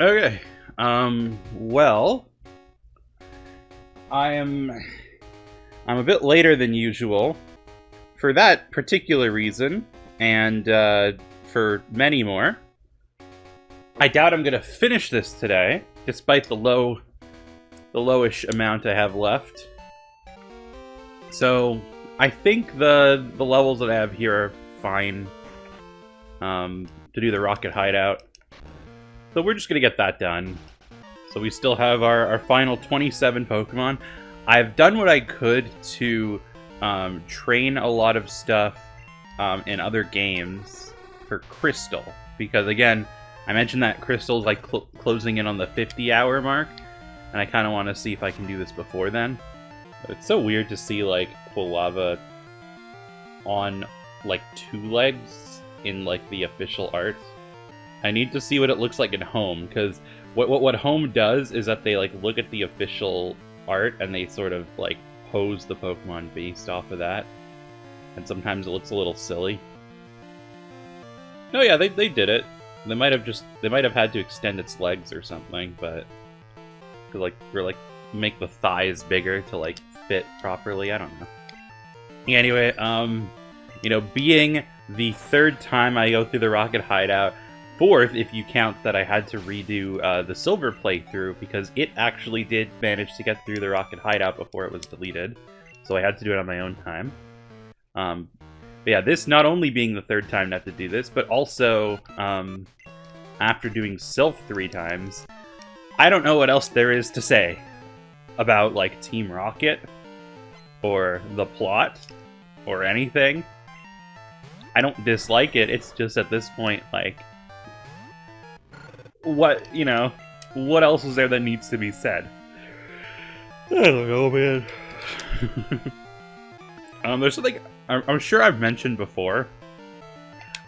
Okay. Well, I'm I'm a bit later than usual for that particular reason, and for many more. I doubt I'm gonna finish this today, despite the lowish amount I have left. So I think the levels that I have here are fine to do the rocket hideout. So we're just gonna get that done. So we still have our final 27 Pokemon. I've done what I could to train a lot of stuff in other games for Crystal. Because again, I mentioned that Crystal's like closing in on the 50-hour mark. And I kind of want to see if I can do this before then. But it's so weird to see like Quilava on like 2 legs in like the official art. I need to see what it looks like in home, because what home does is that they like look at the official art and they sort of like pose the Pokemon based off of that, and sometimes it looks a little silly. Oh yeah, they did it. They might have had to extend its legs or something, but to like make the thighs bigger to like fit properly. I don't know. Yeah, anyway, being the 3rd time I go through the Rocket Hideout. 4th, if you count that I had to redo the Silver playthrough, because it actually did manage to get through the Rocket Hideout before it was deleted. So I had to do it on my own time. But yeah, this not only being the 3rd time not to do this, but also after doing Sylph 3 times, I don't know what else there is to say about like Team Rocket or the plot or anything. I don't dislike it, it's just at this point, like, what else is there that needs to be said? I don't know, man. There's something I'm sure I've mentioned before.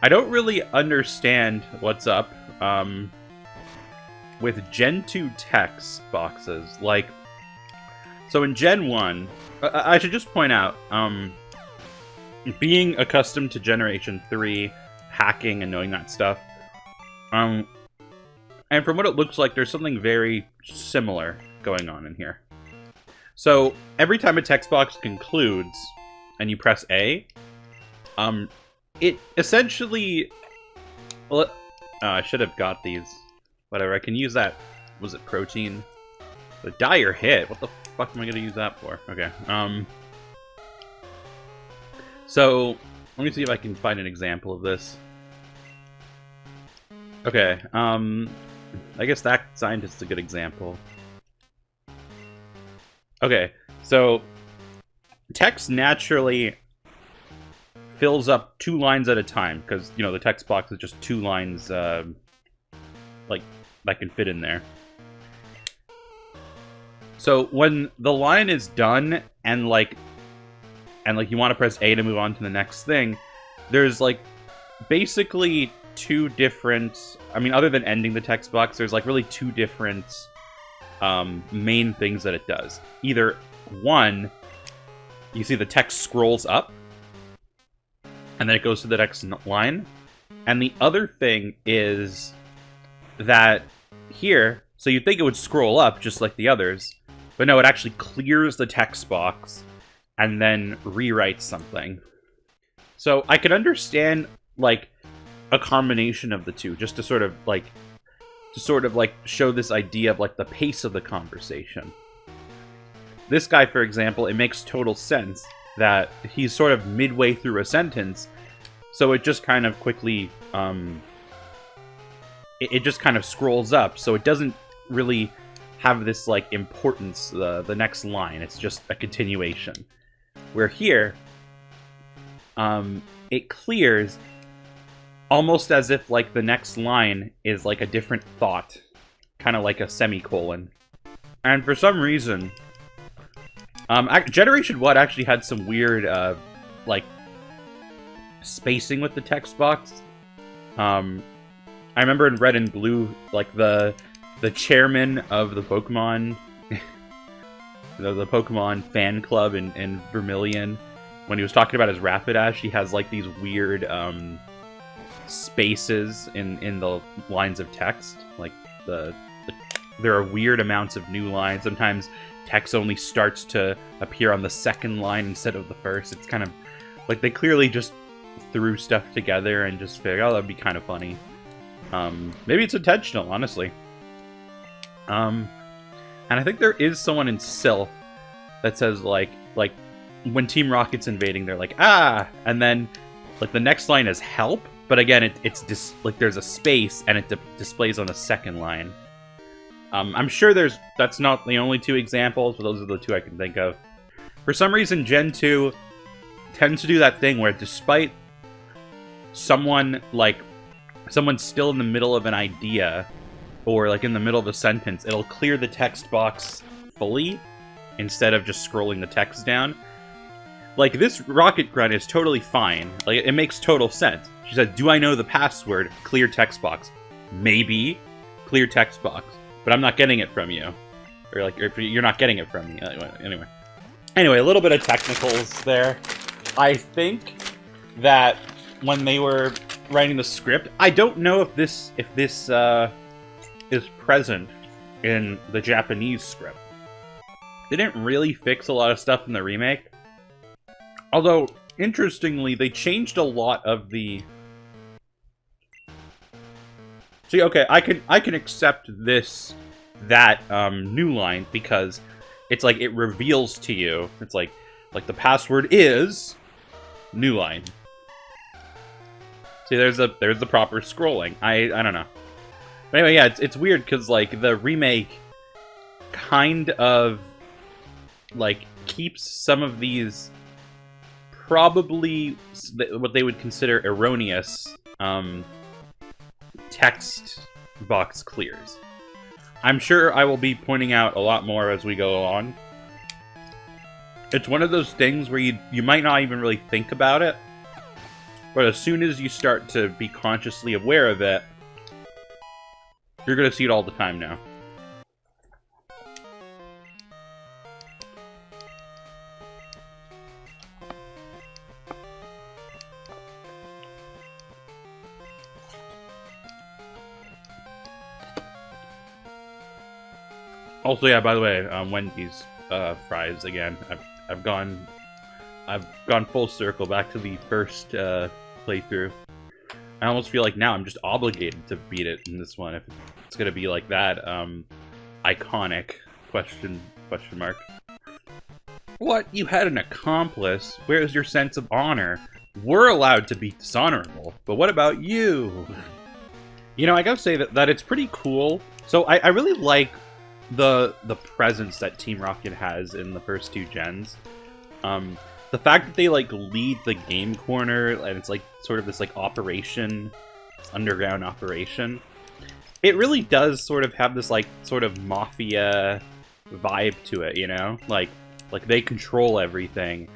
I don't really understand what's up with Gen 2 text boxes. Like, so in Gen 1, I should just point out, being accustomed to Generation 3 hacking and knowing that stuff, and from what it looks like, there's something very similar going on in here. So, every time a text box concludes, and you press A, it essentially... Well, I should have got these. Whatever, I can use that... Was it protein? The dire hit? What the fuck am I gonna use that for? Okay, so, let me see if I can find an example of this. Okay, I guess that scientist's a good example. Okay, so text naturally fills up 2 lines at a time, because, the text box is just 2 lines, like, that can fit in there. So when the line is done, and you want to press A to move on to the next thing, there's, like, basically 2 different... I mean, other than ending the text box, there's, like, really 2 different main things that it does. Either, 1, you see the text scrolls up, and then it goes to the next line. And the other thing is that here, so you'd think it would scroll up just like the others, but no, it actually clears the text box and then rewrites something. So I could understand, like, a combination of the 2, just to sort of show this idea of, like, the pace of the conversation. This guy, for example, it makes total sense that he's sort of midway through a sentence, so it just kind of quickly, it just kind of scrolls up, so it doesn't really have this, like, importance, the next line. It's just a continuation. Where here, it clears almost as if, like, the next line is, like, a different thought. Kind of like a semicolon. And for some reason, Generation 1 actually had some weird, like, spacing with the text box. I remember in Red and Blue, like, the chairman of the Pokemon... the Pokemon fan club in Vermilion, when he was talking about his Rapidash, he has, like, these weird, spaces in the lines of text. Like, there are weird amounts of new lines. Sometimes text only starts to appear on the second line instead of the first. It's kind of like they clearly just threw stuff together and just figured, oh, that'd be kind of funny. Maybe it's intentional, honestly. And I think there is someone in Sylph that says, like when Team Rocket's invading, they're like, ah! And then, like, the next line is help, but again, it's just, like, there's a space, and it displays on the second line. I'm sure that's not the only two examples, but those are the two I can think of. For some reason, Gen 2 tends to do that thing where despite someone's still in the middle of an idea, or, like, in the middle of a sentence, it'll clear the text box fully, instead of just scrolling the text down. Like, this rocket grunt is totally fine. Like, it makes total sense. She said, do I know the password? Clear text box. Maybe. Clear text box. But I'm not getting it from you. Or, like, you're not getting it from me. Anyway, a little bit of technicals there. I think that when they were writing the script, I don't know if this is present in the Japanese script. They didn't really fix a lot of stuff in the remake. Although, interestingly, they changed a lot of the... See, okay, I can accept that new line, because it's like, it reveals to you, it's like the password is new line. See, there's the proper scrolling. I don't know. But anyway, yeah, it's weird, because, like, the remake kind of, like, keeps some of these probably what they would consider erroneous text box clears. I'm sure I will be pointing out a lot more as we go on. It's one of those things where you might not even really think about it, but as soon as you start to be consciously aware of it, you're going to see it all the time now. Also, yeah, by the way, Wendy's fries again. I've gone full circle back to the first playthrough. I almost feel like now I'm just obligated to beat it in this one if it's gonna be like that. Iconic question mark. What? You had an accomplice? Where's your sense of honor? We're allowed to be dishonorable, but what about you? You know, I gotta say that it's pretty cool. So I really like the presence that Team Rocket has in the first two gens. The fact that they, like, lead the game corner, and it's, like, sort of this, like, operation, underground operation, it really does sort of have this, like, sort of mafia vibe to it, you know? Like they control everything,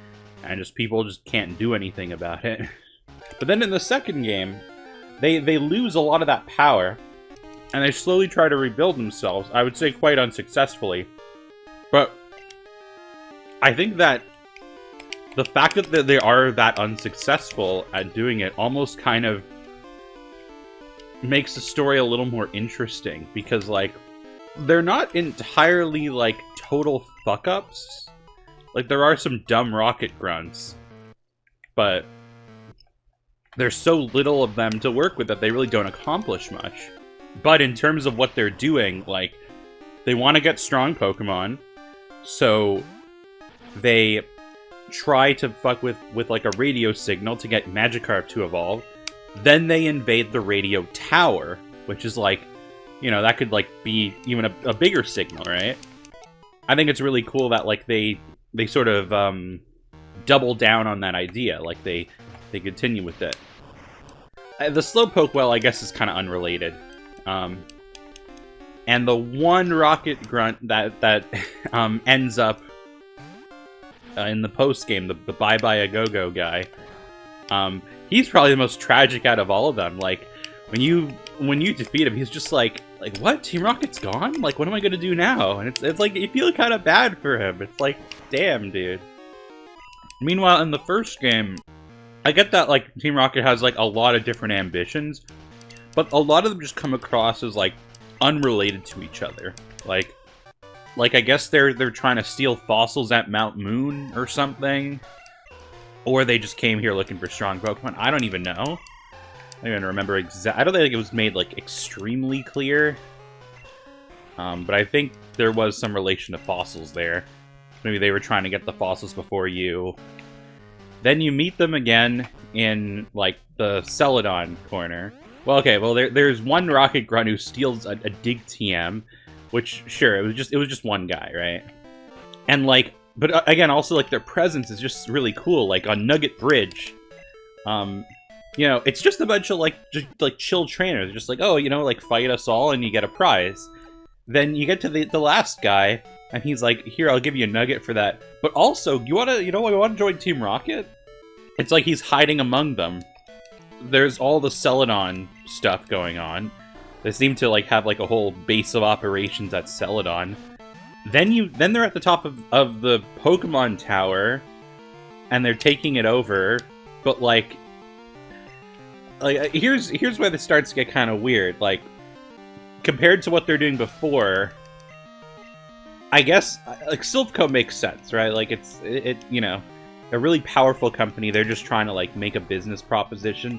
and just people just can't do anything about it. But then in the second game, they lose a lot of that power, and they slowly try to rebuild themselves, I would say quite unsuccessfully. But I think that the fact that they are that unsuccessful at doing it almost kind of makes the story a little more interesting, because, like, they're not entirely, like, total fuck-ups. Like, there are some dumb rocket grunts, but there's so little of them to work with that they really don't accomplish much. But in terms of what they're doing, like, they want to get strong Pokemon, so they try to fuck with like a radio signal to get Magikarp to evolve. Then they invade the radio tower, which is like, you know, that could, like, be even a bigger signal, right? I think it's really cool that, like, they sort of double down on that idea, like they continue with it. The Slowpoke, well, I guess is kind of unrelated. And the one rocket grunt that ends up in the post game, the Bye Bye A Go Go guy, he's probably the most tragic out of all of them. Like, when you defeat him, he's just like what? Team Rocket's gone? Like, what am I gonna do now? And it's like, you feel kind of bad for him. It's like, damn, dude. Meanwhile, in the first game, I get that, like, Team Rocket has, like, a lot of different ambitions, but a lot of them just come across as, like, unrelated to each other. Like I guess they're trying to steal fossils at Mount Moon or something. Or they just came here looking for strong Pokemon. I don't even know. I don't even remember exactly. I don't think it was made, like, extremely clear. But I think there was some relation to fossils there. Maybe they were trying to get the fossils before you. Then you meet them again in, like, the Celadon corner. Well, okay, well, there's one Rocket Grunt who steals a Dig TM, which, sure, it was just one guy, right? And, like, but again, also, like, their presence is just really cool. Like, on Nugget Bridge, you know, it's just a bunch of, like, just, like, chill trainers. Just like, oh, you know, like, fight us all and you get a prize. Then you get to the last guy, and he's like, here, I'll give you a nugget for that. But also, you wanna join Team Rocket? It's like he's hiding among them. There's all the Celadon stuff going on. They seem to, like, have, like, a whole base of operations at Celadon. Then they're at the top of the Pokemon Tower, and they're taking it over, but, like here's where this starts to get kind of weird. Like, compared to what they're doing before, I guess, like, Silphco makes sense, right? Like, it you know, a really powerful company. They're just trying to, like, make a business proposition.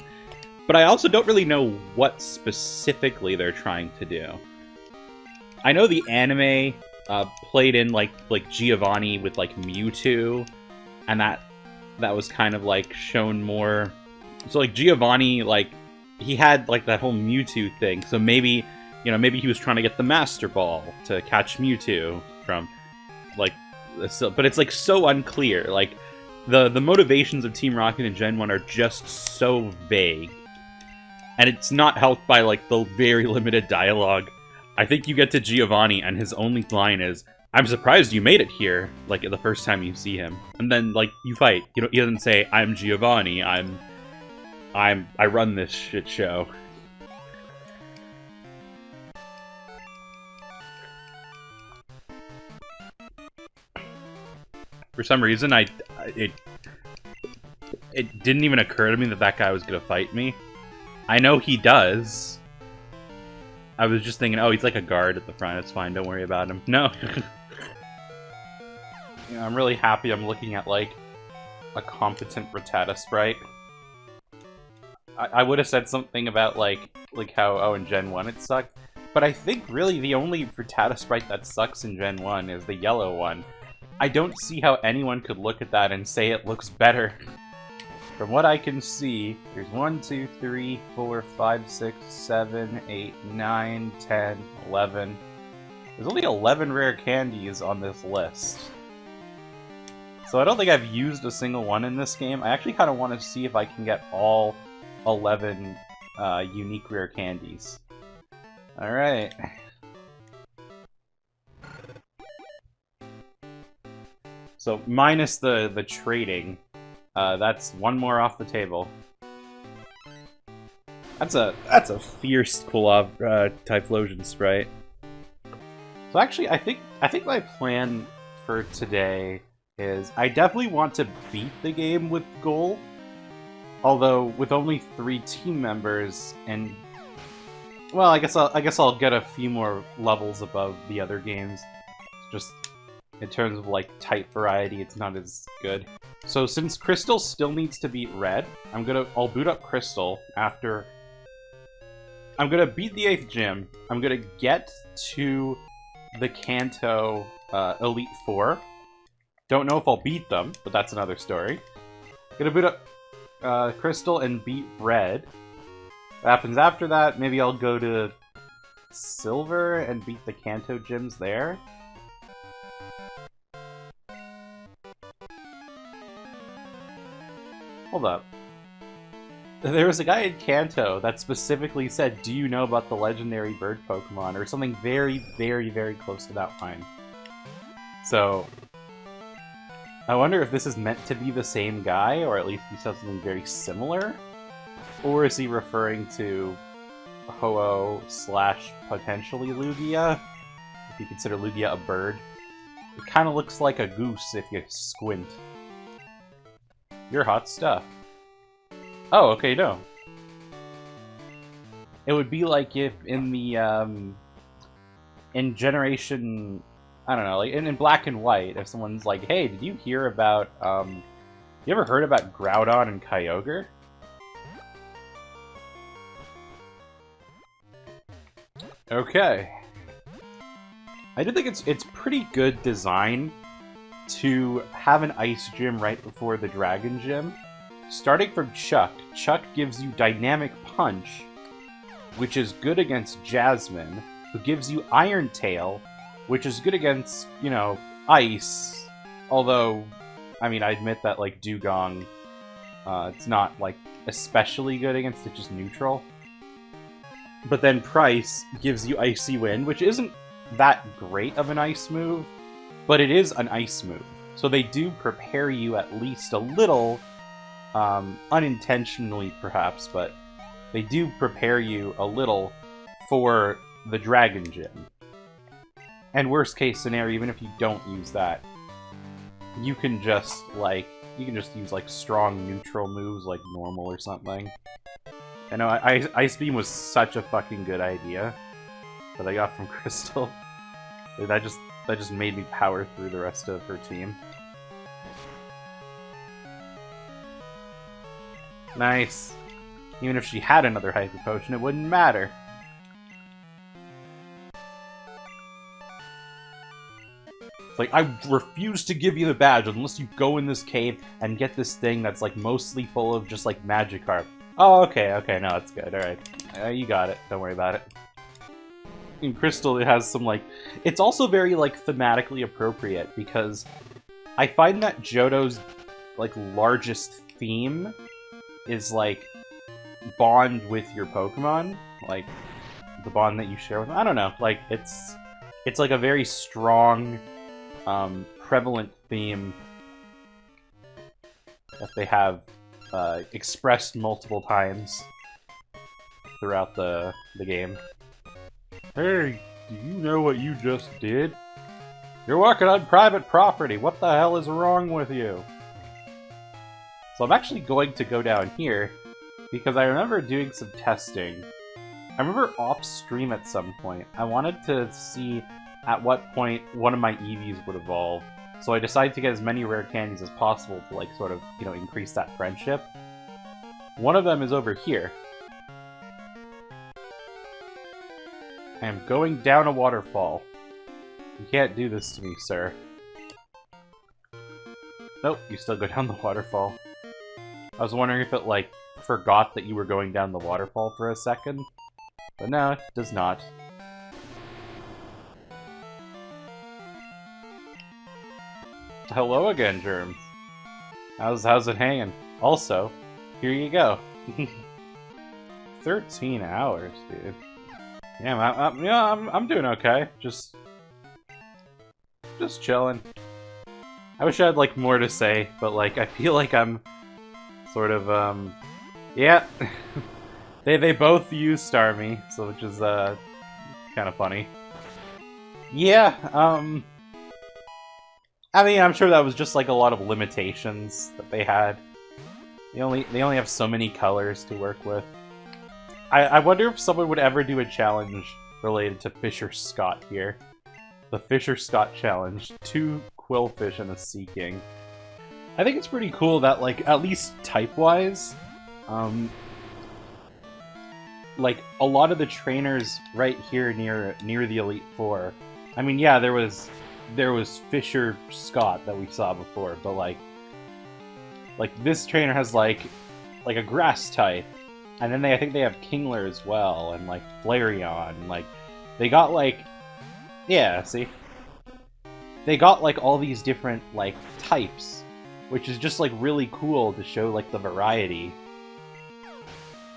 But I also don't really know what specifically they're trying to do. I know the anime played in, like Giovanni with, like, Mewtwo, and that was kind of, like, shown more. So, like, Giovanni, like, he had, like, that whole Mewtwo thing, so maybe, you know, maybe he was trying to get the Master Ball to catch Mewtwo from, like, but it's, like, so unclear. Like, the motivations of Team Rocket in Gen 1 are just so vague. And it's not helped by, like, the very limited dialogue. I think you get to Giovanni, and his only line is, I'm surprised you made it here, like, the first time you see him. And then, like, you fight. You know, he doesn't say, I'm Giovanni, I run this shit show. For some reason, it didn't even occur to me that guy was gonna fight me. I know he does. I was just thinking, oh, he's like a guard at the front. It's fine. Don't worry about him. No. You know, I'm really happy I'm looking at, like, a competent Rattata sprite. I would have said something about, like how, oh, in Gen 1 it sucked. But I think, really, the only Rattata sprite that sucks in Gen 1 is the yellow one. I don't see how anyone could look at that and say it looks better. From what I can see, there's 1, 2, 3, 4, 5, 6, 7, 8, 9, 10, 11. There's only 11 rare candies on this list. So I don't think I've used a single one in this game. I actually kind of want to see if I can get all 11 unique rare candies. Alright. So minus the trading. That's one more off the table. That's a fierce Kulov Typhlosion sprite. So actually, I think my plan for today is I definitely want to beat the game with gold. Although with only 3 team members, and well, I guess I'll get a few more levels above the other games. Just in terms of, like, type variety, it's not as good. So since Crystal still needs to beat Red, I'll boot up Crystal after. I'm gonna beat the 8th gym. I'm gonna get to the Kanto Elite Four. Don't know if I'll beat them, but that's another story. Gonna boot up Crystal and beat Red. What happens after that? Maybe I'll go to Silver and beat the Kanto gyms there. Hold up. There was a guy in Kanto that specifically said, do you know about the legendary bird Pokemon? Or something very, very, very close to that line. So, I wonder if this is meant to be the same guy, or at least he said something very similar? Or is he referring to Ho-Oh / potentially Lugia? If you consider Lugia a bird. It kind of looks like a goose if you squint. You're hot stuff. Oh, okay, no. It would be like if in the in Generation, I don't know, like in Black and White, if someone's like, hey, did you hear about, you ever heard about Groudon and Kyogre? Okay. I do think it's pretty good design to have an Ice Gym right before the Dragon Gym. Starting from Chuck, Chuck gives you Dynamic Punch, which is good against Jasmine, who gives you Iron Tail, which is good against, you know, Ice. Although, I mean, I admit that, like, Dugong, it's not, like, especially good against it, just neutral. But then Price gives you Icy Wind, which isn't that great of an ice move, but it is an ice move. So they do prepare you at least a little, unintentionally perhaps, but they do prepare you a little for the Dragon Gym. And worst case scenario, even if you don't use that, you can just use like strong neutral moves like normal or something. I know Ice Beam was such a fucking good idea that I got from Crystal. That just made me power through the rest of her team. Nice. Even if she had another Hyper Potion, it wouldn't matter. It's like, I refuse to give you the badge unless you go in this cave and get this thing that's like mostly full of just like Magikarp. Oh, okay, no, it's good, alright. You got it, don't worry about it. In Crystal, it has some, like... It's also very, like, thematically appropriate, because I find that Johto's, like, largest theme is, like, bond with your Pokemon. Like, the bond that you share with them. I don't know, like, it's like, a very strong, prevalent theme that they have expressed multiple times throughout the game. Hey, do you know what you just did? You're walking on private property. What the hell is wrong with you? So I'm actually going to go down here because I remember doing some testing. I remember off stream at some point, I wanted to see at what point one of my Eevees would evolve. So I decided to get as many rare candies as possible to, like, sort of, you know, increase that friendship. One of them is over here. I am going down a waterfall. You can't do this to me, sir. Nope, you still go down the waterfall. I was wondering if it, like, forgot that you were going down the waterfall for a second. But no, it does not. Hello again, Germs. How's it hanging? Also, here you go. 13 hours, dude. Yeah, I'm doing okay. Just chilling. I wish I had, like, more to say, but, like, I feel like I'm sort of, yeah. they both use Starmie, so which is, kind of funny. Yeah, I mean, I'm sure that was just, like, a lot of limitations that they had. They only have so many colors to work with. I wonder if someone would ever do a challenge related to Fisher-Scott here. The Fisher-Scott challenge. 2 Quillfish and a Sea King. I think it's pretty cool that, like, at least type-wise, like, a lot of the trainers right here near the Elite Four. I mean, yeah, there was Fisher-Scott that we saw before, but, like, this trainer has, like a grass type. And then I think they have Kingler as well, and, like, Flareon, like, they got, like, yeah, see? They got, like, all these different, like, types, which is just, like, really cool to show, like, the variety.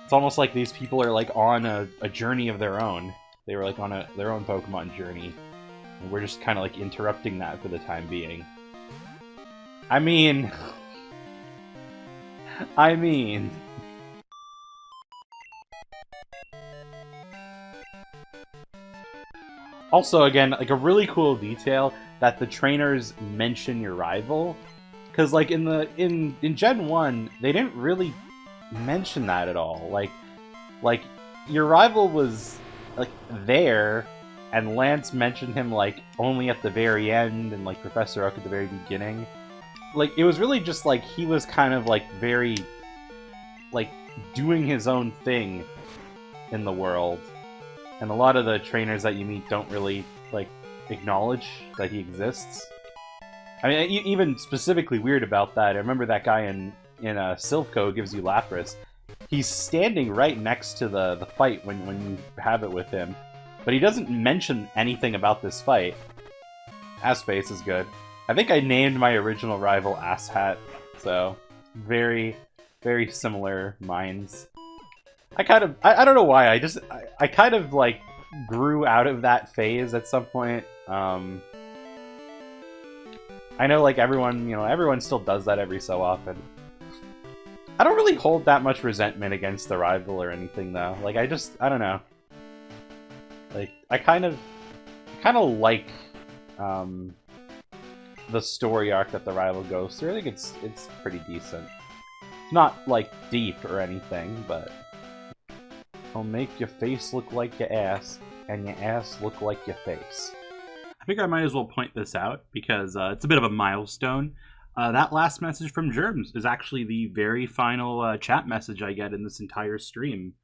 It's almost like these people are, like, on a journey of their own. They were, like, on their own Pokemon journey, and we're just kind of, like, interrupting that for the time being. I mean... Also, again, like, a really cool detail that the trainers mention your rival, because, like, in Gen 1, they didn't really mention that at all. Like your rival was, like, there, and Lance mentioned him, like, only at the very end, and, like, Professor Oak at the very beginning. Like, it was really just, like, he was kind of, like, very, like, doing his own thing in the world. And a lot of the trainers that you meet don't really, like, acknowledge that he exists. I mean, even specifically weird about that, I remember that guy in Silph gives you Lapras. He's standing right next to the fight when you have it with him. But he doesn't mention anything about this fight. Assface is good. I think I named my original rival Asshat, so very, very similar minds. I don't know why, I kind of, like, grew out of that phase at some point. I know, like, everyone still does that every so often. I don't really hold that much resentment against the rival or anything, though. Like, I don't know. Like, I kind of like, the story arc that the rival goes through. I think it's pretty decent. It's not, like, deep or anything, but... I'll make your face look like your ass, and your ass look like your face. I figure I might as well point this out, because it's a bit of a milestone. That last message from Germs is actually the very final chat message I get in this entire stream.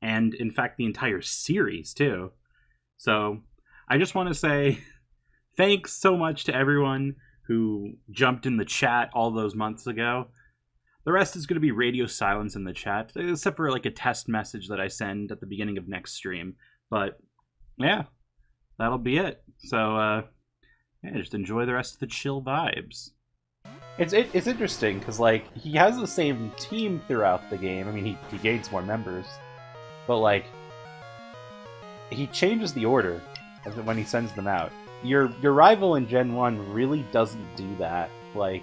And, in fact, the entire series, too. So, I just want to say thanks so much to everyone who jumped in the chat all those months ago. The rest is going to be radio silence in the chat, except for, like, a test message that I send at the beginning of next stream. But, yeah, that'll be it. So, yeah, just enjoy the rest of the chill vibes. It's interesting, because, like, he has the same team throughout the game. I mean, he gains more members. But, like, he changes the order when he sends them out. Your rival in Gen 1 really doesn't do that. Like...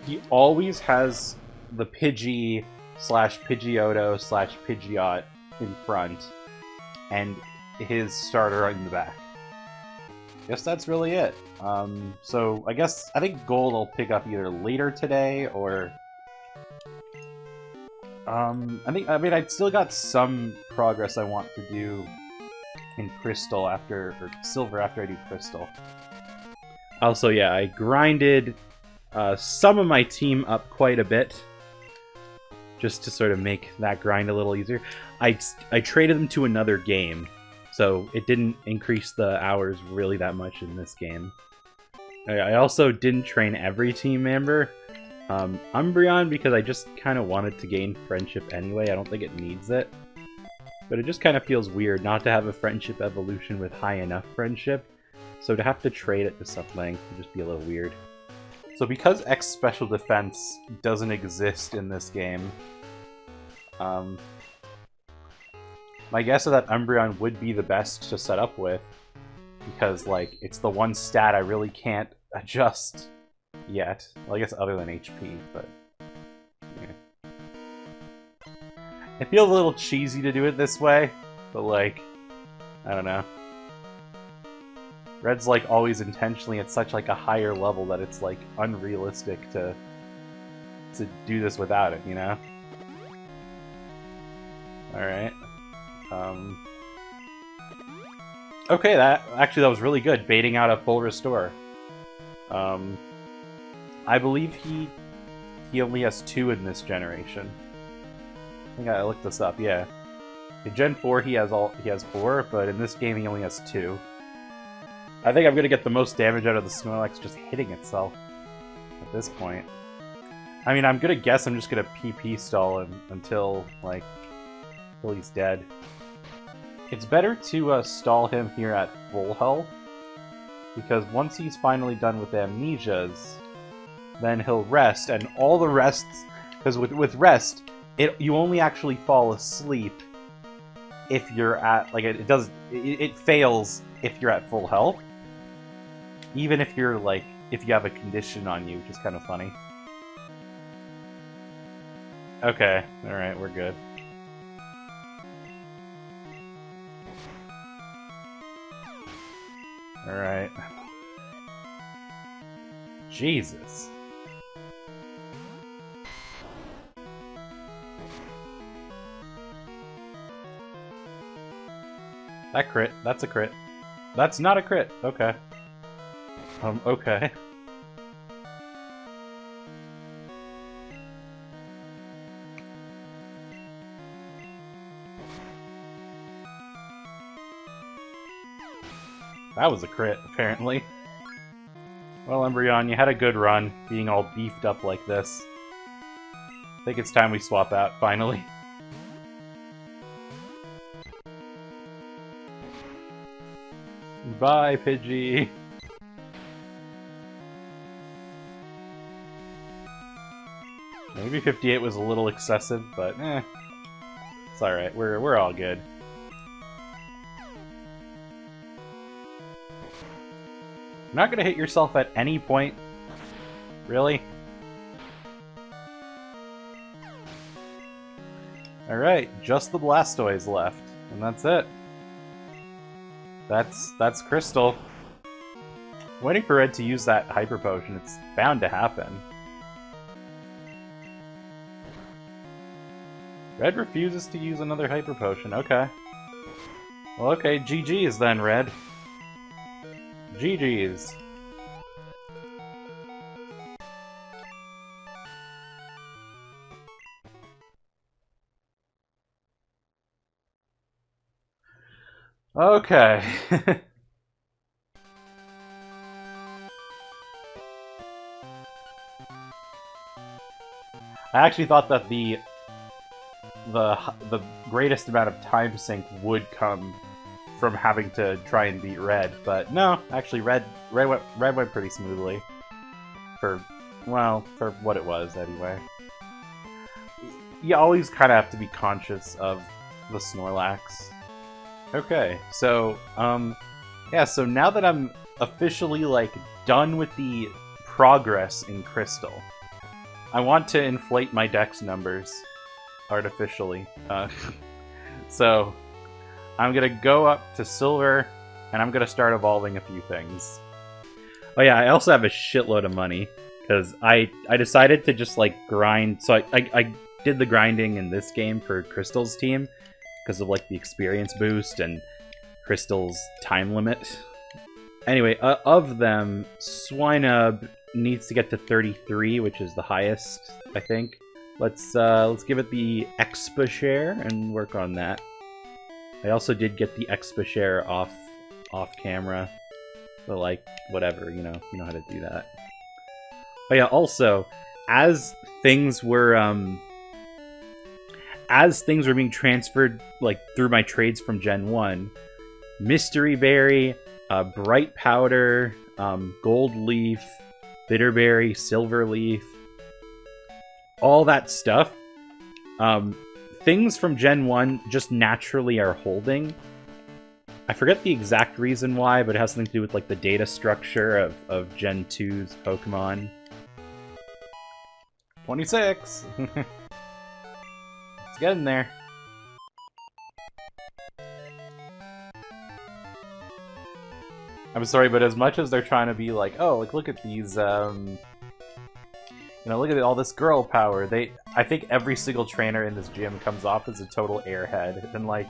He always has the Pidgey / Pidgeotto / Pidgeot in front, and his starter in the back. Guess that's really it. So I think Gold will pick up either later today or... I still got some progress I want to do in Crystal or Silver after I do Crystal. Also, yeah, I grinded some of my team up quite a bit, just to sort of make that grind a little easier. I traded them to another game, so it didn't increase the hours really that much in this game. I also didn't train every team member. Umbreon, because I just kind of wanted to gain friendship anyway. I don't think it needs it. But it just kind of feels weird not to have a friendship evolution with high enough friendship. So to have to trade it to something would just be a little weird. So because X Special Defense doesn't exist in this game, my guess is that Umbreon would be the best to set up with, because, like, it's the one stat I really can't adjust yet. Well, I guess other than HP, but... yeah. It feels a little cheesy to do it this way, but, like, I don't know. Red's, like, always intentionally at such, like, a higher level that it's, like, unrealistic to do this without it, you know? Alright. Okay, that was really good, baiting out a full restore. I believe he only has 2 in this generation. I think I looked this up, yeah. In Gen 4 he has 4, but in this game he only has 2. I think I'm gonna get the most damage out of the Snorlax just hitting itself at this point. I mean, I'm gonna guess I'm just gonna PP stall him until he's dead. It's better to stall him here at full health, because once he's finally done with amnesias, then he'll rest, and all the rests... Because with rest, you only actually fall asleep if you're at... Like, it fails if you're at full health. Even if you're, like... If you have a condition on you, which is kind of funny. Okay, alright, we're good. Alright. Jesus. That crit. That's a crit. That's not a crit. Okay. Okay. That was a crit, apparently. Well, Umbreon, you had a good run, being all beefed up like this. I think it's time we swap out, finally. Bye, Pidgey! Maybe 58 was a little excessive, but it's alright, we're all good. You're not gonna hit yourself at any point? Really? Alright, just the Blastoise left, and that's it. That's Crystal. I'm waiting for Red to use that Hyper Potion. It's bound to happen. Red refuses to use another Hyper Potion. Okay. Well, okay, GG's then, Red. GG's. Okay. I actually thought that the greatest amount of time sink would come from having to try and beat Red, but no, actually Red went pretty smoothly. For what it was anyway. You always kind of have to be conscious of the Snorlax. Okay, so yeah, so now that I'm officially like done with the progress in Crystal, I want to inflate my dex numbers artificially. So I'm gonna go up to Silver, and I'm gonna start evolving a few things. Oh yeah, I also have a shitload of money, because I decided to just like grind, so I did the grinding in this game for Crystal's team, because of like the experience boost and Crystal's time limit. Anyway, of them, Swinub needs to get to 33, which is the highest, I think. Let's give it the Expa share and work on that. I also did get the Expa share off camera, but like whatever, you know how to do that. Oh yeah, also, as things were being transferred like through my trades from Gen 1, Mystery Berry, Bright Powder, Gold Leaf, Bitterberry, Silver Leaf, all that stuff, things from Gen 1 just naturally are holding. I forget the exact reason why, but it has something to do with like the data structure of Gen 2's Pokemon. 26! Let's get in there. I'm sorry, but as much as they're trying to be like, oh, like look at these, look at all this girl power, I think every single trainer in this gym comes off as a total airhead, and like,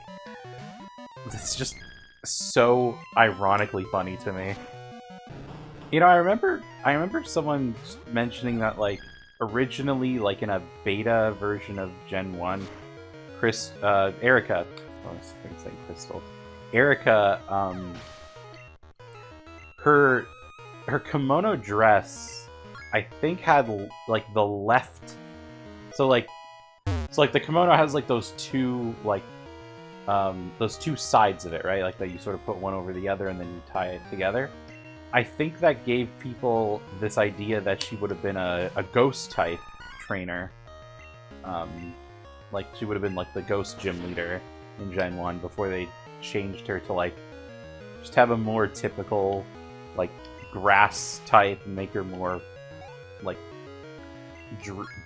it's just so ironically funny to me. I remember someone mentioning that like originally, like in a beta version of Gen 1, Erica, oh, I was saying Crystal, Erica, her kimono dress, I think, had like the left, so like the kimono has like those two sides of it, right? Like that you sort of put one over the other and then you tie it together. I think that gave people this idea that she would have been a ghost type trainer. Like she would have been like the ghost gym leader in Gen 1 before they changed her to like just have a more typical like grass type and make her more like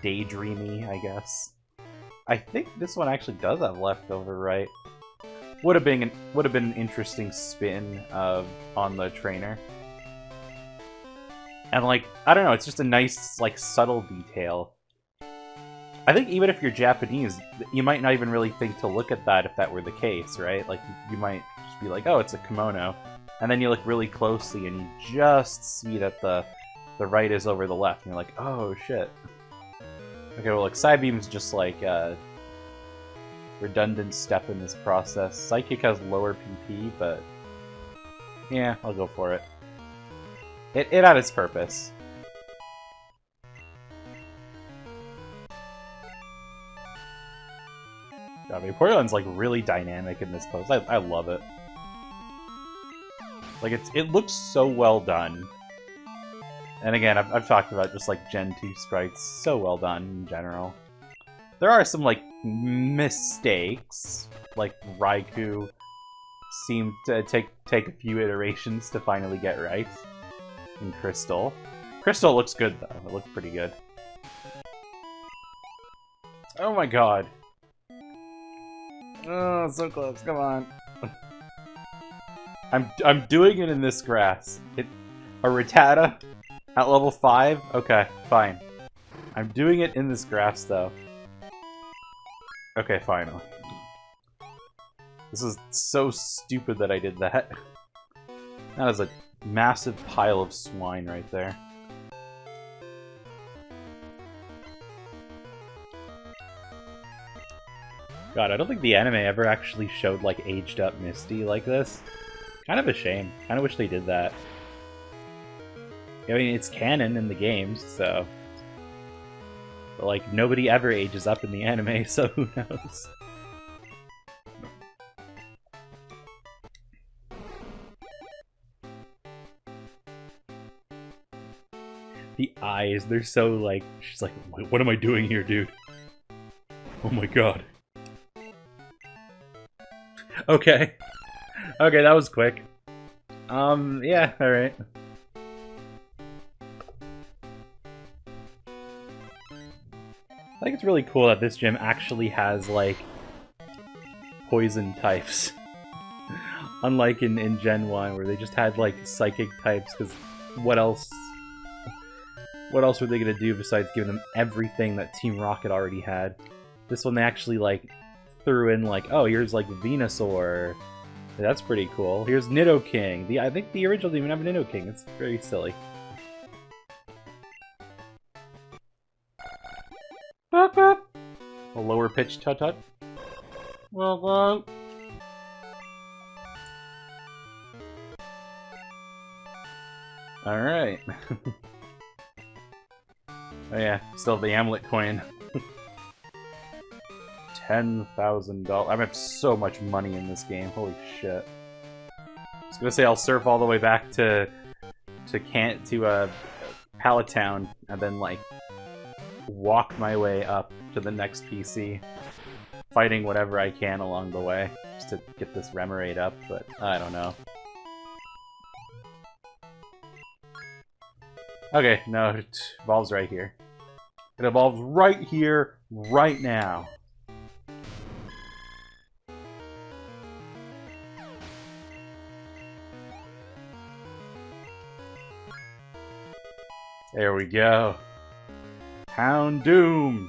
daydreamy, I guess. I think this one actually does have leftover, right? Would have been an interesting spin on the trainer. And like, I don't know, it's just a nice like subtle detail. I think even if you're Japanese, you might not even really think to look at that if that were the case, right? Like you might just be like, oh, it's a kimono. And then you look really closely and you just see that the right is over the left. And you're like, oh shit. Okay, well, like, Psybeam's just like a redundant step in this process. Psychic has lower PP, but yeah, I'll go for it. It had its purpose. God, Vaporeon's like really dynamic in this pose. I love it. Like it looks so well done. And again, I've talked about just like Gen 2 sprites, so well done in general. There are some like mistakes, like Raikou seemed to take a few iterations to finally get right. And Crystal. Crystal looks good though. It looks pretty good. Oh my god. Oh, so close. Come on. I'm doing it in this grass. A Rattata at level 5? Okay, fine. I'm doing it in this grass though. Okay, finally. This is so stupid that I did that. That is a massive pile of swine right there. God, I don't think the anime ever actually showed, like, aged-up Misty like this. Kind of a shame. Kind of wish they did that. I mean, it's canon in the games, so... But, like, nobody ever ages up in the anime, so who knows? The eyes, they're so, like... She's like, what am I doing here, dude? Oh my god. Okay. Okay, that was quick. Yeah, alright. I think it's really cool that this gym actually has, like, poison types. Unlike in Gen 1, where they just had, like, psychic types, because what else were they gonna do besides giving them everything that Team Rocket already had? This one they actually, like, threw in, like, oh, here's, like, Venusaur. That's pretty cool. Here's Nidoking. I think the original didn't even have a Nidoking. It's very silly. A lower pitch tut-tut. Alright. Oh yeah, still have the amulet coin. $10,000. I have so much money in this game. Holy shit. I was gonna say I'll surf all the way back to Pallet Town and then like walk my way up to the next PC, fighting whatever I can along the way just to get this Remoraid up, but I don't know. Okay, no, it evolves right here. It evolves right here, right now. There we go. Houndoom!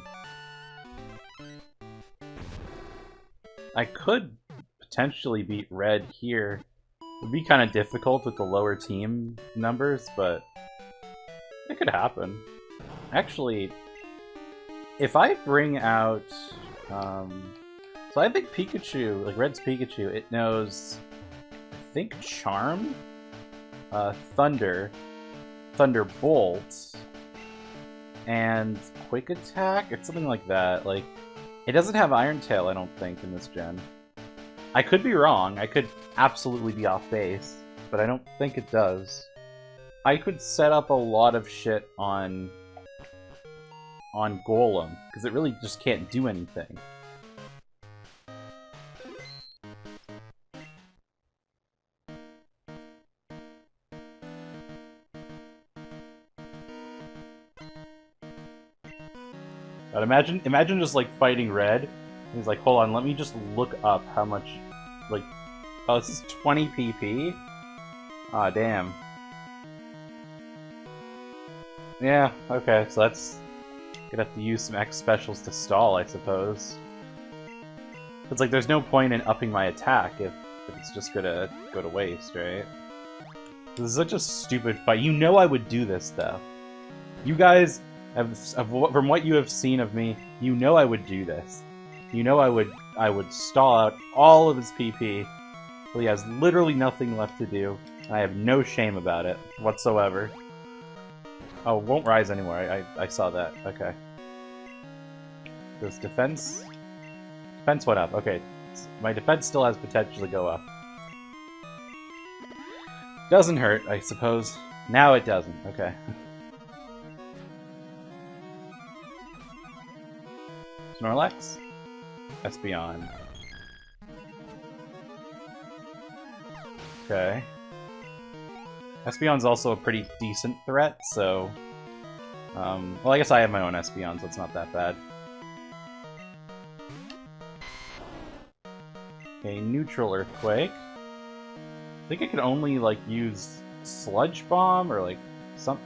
I could potentially beat Red here. It would be kind of difficult with the lower team numbers, but it could happen. Actually, if I bring out... so I think Pikachu, like Red's Pikachu, it knows, I think Charm, Thunder, Thunderbolt, and Quick Attack? It's something like that. Like, it doesn't have Iron Tail, I don't think, in this gen. I could be wrong. I could absolutely be off base, but I don't think it does. I could set up a lot of shit on Golem, because it really just can't do anything. But imagine just like fighting Red. He's like, hold on, let me just look up how much, like, oh, this is 20 PP? Aw, damn. Yeah, okay, so that's gonna have to use some X specials to stall, I suppose. It's like there's no point in upping my attack if it's just gonna go to waste, right? This is such a stupid fight. You know I would do this, though. You guys, from what you have seen of me, you know I would do this. You know I would stall out all of his PP till he has literally nothing left to do. And I have no shame about it whatsoever. Oh, it won't rise anymore. I saw that. Okay. Does defense... Defense went up. Okay. My defense still has potential to go up. Doesn't hurt, I suppose. Now it doesn't. Okay. Snorlax? Espeon. Okay. Espeon's also a pretty decent threat, so... well, I guess I have my own Espeon, so it's not that bad. Okay, neutral Earthquake. I think I can only, like, use Sludge Bomb, or, like, some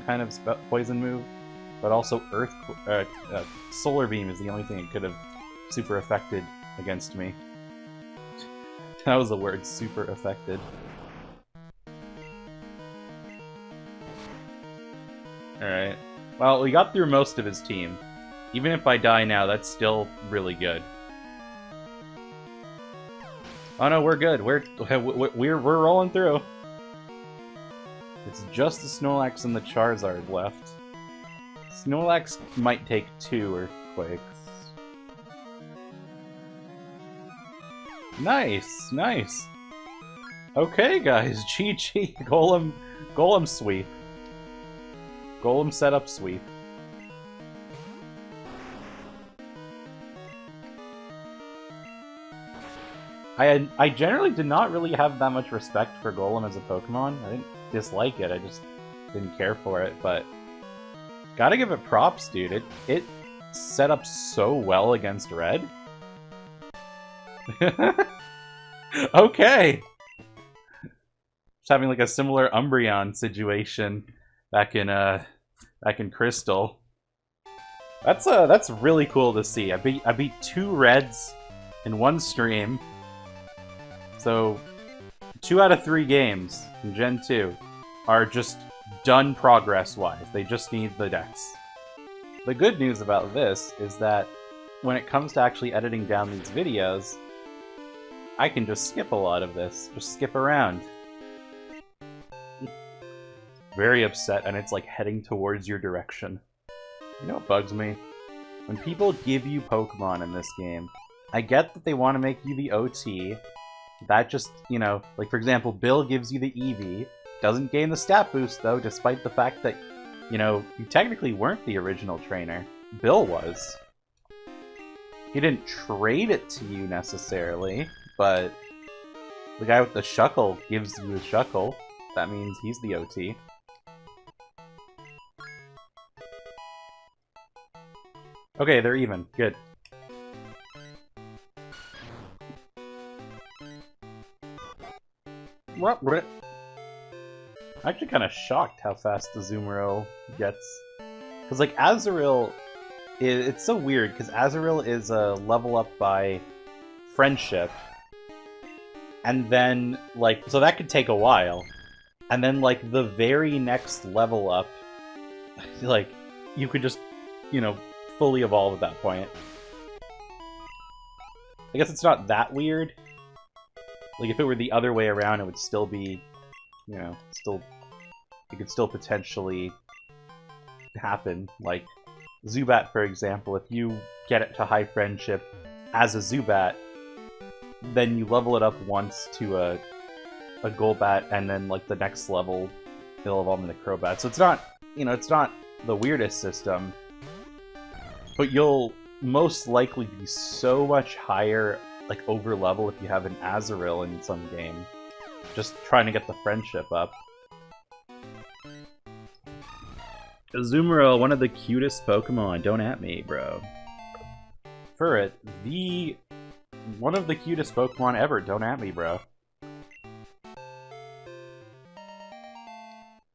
kind of poison move. But also Solar Beam is the only thing it could have super affected against me. That was the word, super affected. Alright. Well, we got through most of his team. Even if I die now, that's still really good. Oh no, we're good. We're rolling through. It's just the Snorlax and the Charizard left. Snorlax might take 2 Earthquakes. Nice, nice. Okay, guys, GG. Golem sweep. Golem setup sweep. I generally did not really have that much respect for Golem as a Pokemon. I didn't dislike it, I just didn't care for it, but gotta give it props, dude. It set up so well against Red. Okay. Just having like a similar Umbreon situation back in Crystal. That's really cool to see. I beat 2 Reds in 1 stream. So 2 out of 3 games in Gen 2 are just done progress-wise. They just need the Dex. The good news about this is that when it comes to actually editing down these videos, I can just skip a lot of this. Just skip around. Very upset, and it's like heading towards your direction. You know what bugs me? When people give you Pokemon in this game, I get that they want to make you the OT. That just, you know, like for example, Bill gives you the Eevee. Doesn't gain the stat boost, though, despite the fact that, you know, you technically weren't the original trainer. Bill was. He didn't trade it to you, necessarily, but the guy with the Shuckle gives you the Shuckle. That means he's the OT. Okay, they're even. Good. I'm actually kind of shocked how fast the Azumarill gets. Because, like, Azurill... It's so weird, because Azurill is a level up by friendship. And then, like... So that could take a while. And then, like, the very next level up... Like, you could just, you know, fully evolve at that point. I guess it's not that weird. Like, if it were the other way around, it would still be, you know, it could still potentially happen. Like, Zubat, for example, if you get it to high friendship as a Zubat, then you level it up once to a Golbat, and then, like, the next level, it'll evolve into Crobat. So it's not, you know, it's not the weirdest system, but you'll most likely be so much higher, like, over level if you have an Azurill in some game. Just trying to get the friendship up. Azumarill, one of the cutest Pokemon. Don't at me, bro. Furret, one of the cutest Pokemon ever. Don't at me, bro.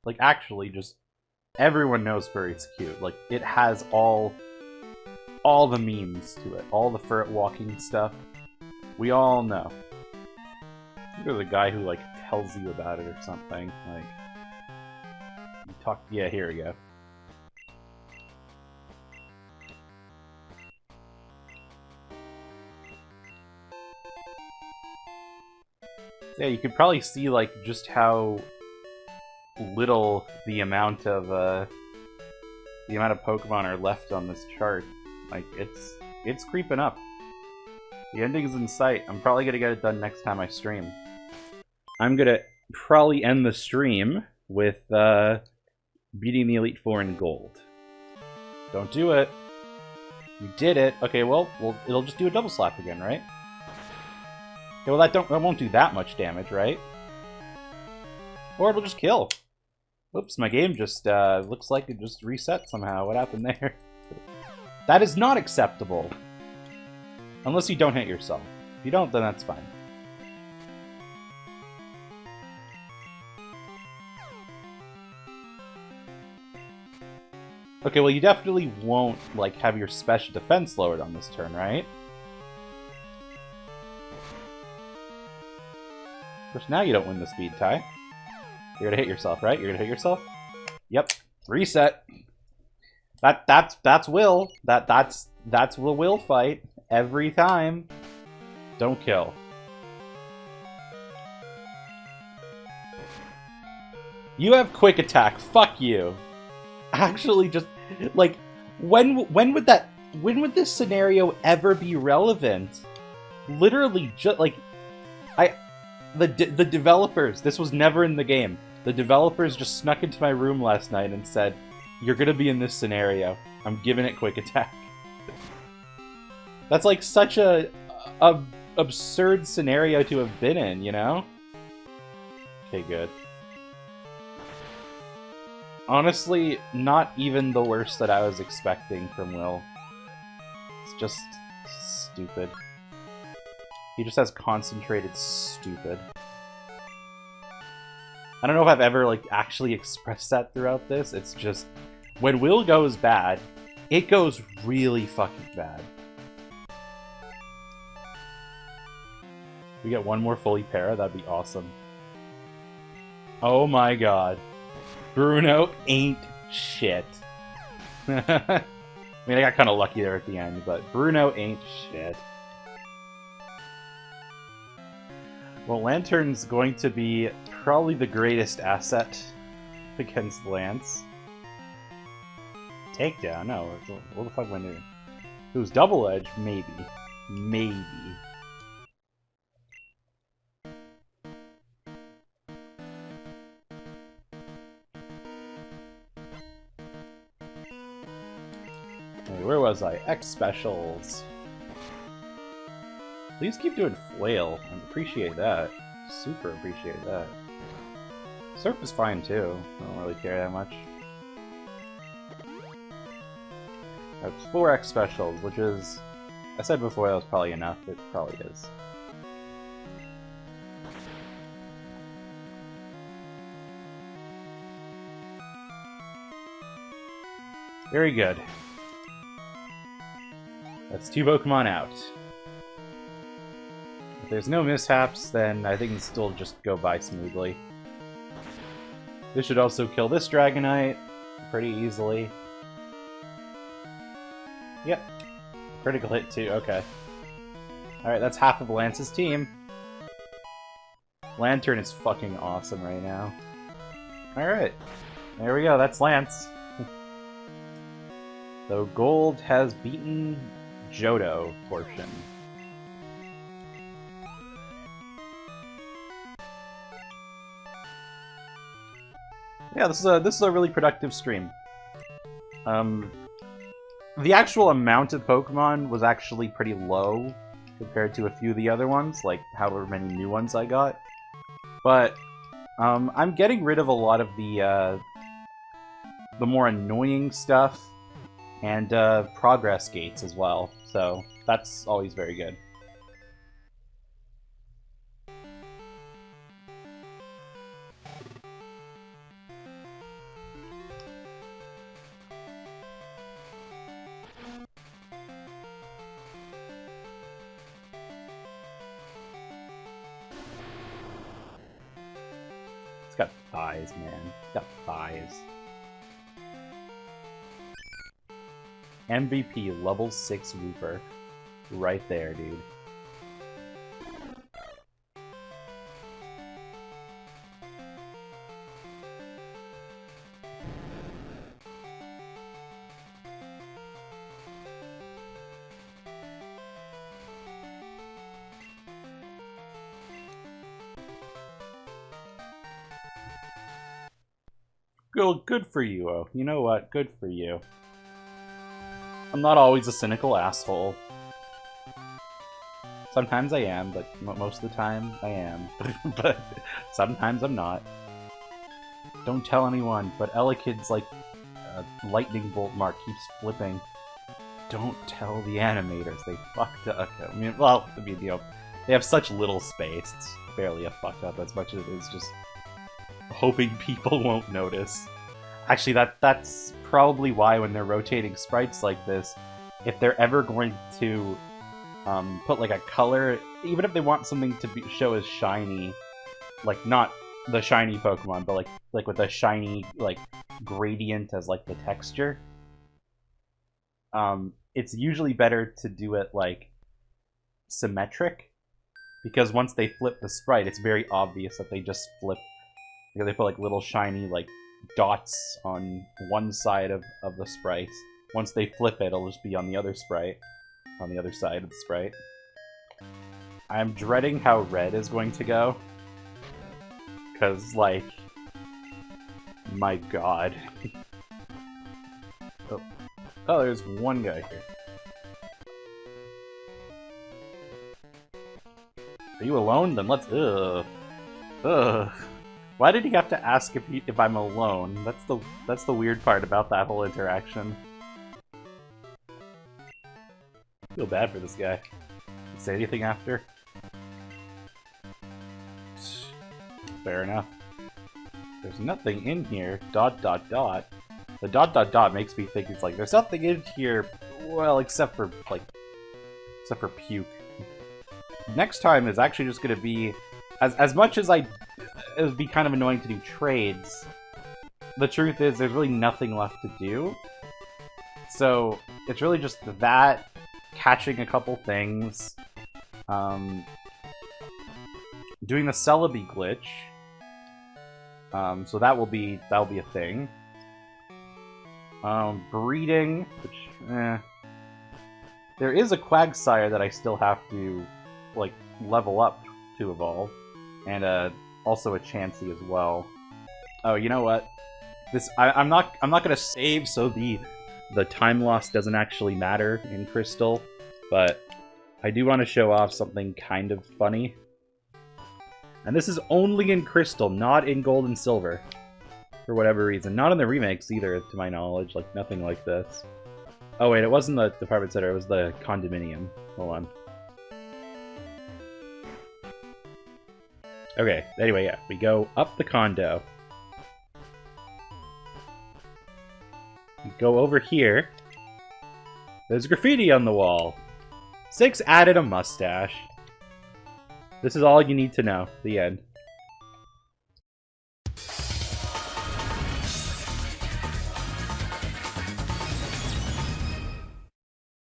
Like, actually, just everyone knows Furret's cute. Like, it has all the memes to it. All the Furret walking stuff. We all know. Look at the guy who, like, tells you about it or something. Like, you talk. Yeah, here we go. Yeah, you could probably see like just how little the amount of Pokemon are left on this chart. Like, it's creeping up. The ending's in sight. I'm probably gonna get it done next time I stream. I'm gonna probably end the stream with beating the Elite Four in gold. Don't do it. You did it. Okay, well, it'll just do a double slap again, right? Okay, well, that won't do that much damage, right? Or it'll just kill. Oops, my game just looks like it just reset somehow. What happened there? That is not acceptable. Unless you don't hit yourself. If you don't, then that's fine. Okay, well, you definitely won't, like, have your special defense lowered on this turn, right? Of course, now you don't win the speed tie. You're gonna hit yourself, right? You're gonna hit yourself? Yep. Reset. That's will. That's the will fight. Every time. Don't kill. You have quick attack. Fuck you. Actually, just like when would this scenario ever be relevant? Literally, just like the developers. This was never in the game. The developers just snuck into my room last night and said, "You're gonna be in this scenario. I'm giving it quick attack." That's like such a absurd scenario to have been in, you know? Okay, good. Honestly, not even the worst that I was expecting from Will. It's just stupid. He just has concentrated stupid. I don't know if I've ever like actually expressed that throughout this. It's just when Will goes bad, it goes really fucking bad. We get one more fully para, that'd be awesome. Oh my god. Bruno ain't shit. I mean, I got kind of lucky there at the end, but Bruno ain't shit. Well, Lantern's going to be probably the greatest asset against Lance. Takedown? No, what the fuck am I doing? Who's Double Edge? Maybe. Maybe. Where was I? X specials. Please keep doing flail. I appreciate that. Super appreciate that. Surf is fine too. I don't really care that much. That's 4X specials, which is... I said before that was probably enough. It probably is. Very good. That's 2 Pokemon out. If there's no mishaps, then I think it can still just go by smoothly. This should also kill this Dragonite pretty easily. Yep. Critical hit too, okay. Alright, that's half of Lance's team. Lantern is fucking awesome right now. Alright. There we go, that's Lance. So Gold has beaten Johto portion. Yeah, this is a really productive stream. The actual amount of Pokemon was actually pretty low compared to a few of the other ones, like however many new ones I got. But I'm getting rid of a lot of the more annoying stuff and progress gates as well, so that's always very good. got thighs, man. He's got thighs. MVP level 6 Wooper. Right there, dude. Good for you, oh. You know what? Good for you. I'm not always a cynical asshole. Sometimes I am, but most of the time I am. But sometimes I'm not. Don't tell anyone, but Elekid's like lightning bolt mark keeps flipping. Don't tell the animators, they fucked up. I mean, well, I mean, you know, they have such little space. It's barely a fuck up as much as it is just hoping people won't notice. Actually, that's probably why when they're rotating sprites like this, if they're ever going to put like a color, even if they want something to show as shiny, like not the shiny Pokemon, but like with a shiny like gradient as like the texture, it's usually better to do it like symmetric, because once they flip the sprite, it's very obvious that they just flip, because they put like little shiny like dots on one side of the sprite. Once they flip it, it'll just be on the other sprite, on the other side of the sprite. I'm dreading how red is going to go, because like, my god. Oh, there's one guy here. Are you alone? Then let's. Ugh. Why did he have to ask if I'm alone? That's the weird part about that whole interaction. I feel bad for this guy. Say anything after? Fair enough. There's nothing in here. ... The ... makes me think it's like there's nothing in here. Well, except for puke. Next time is actually just gonna be as much as it would be kind of annoying to do trades. The truth is, there's really nothing left to do. So it's really just that, catching a couple things, doing the Celebi glitch. So that'll be a thing. Breeding, which there is a Quagsire that I still have to like level up to evolve, and also a Chansey as well. Oh, you know what? I'm not gonna save, so the time loss doesn't actually matter in Crystal, but I do want to show off something kind of funny. And this is only in Crystal, not in Gold and Silver, for whatever reason. Not in the remakes either, to my knowledge. Like, nothing like this. Oh wait, it wasn't the department center, it was the condominium. Hold on. Okay, anyway, yeah, we go up the condo. We go over here. There's graffiti on the wall. 6 added a mustache. This is all you need to know. The end.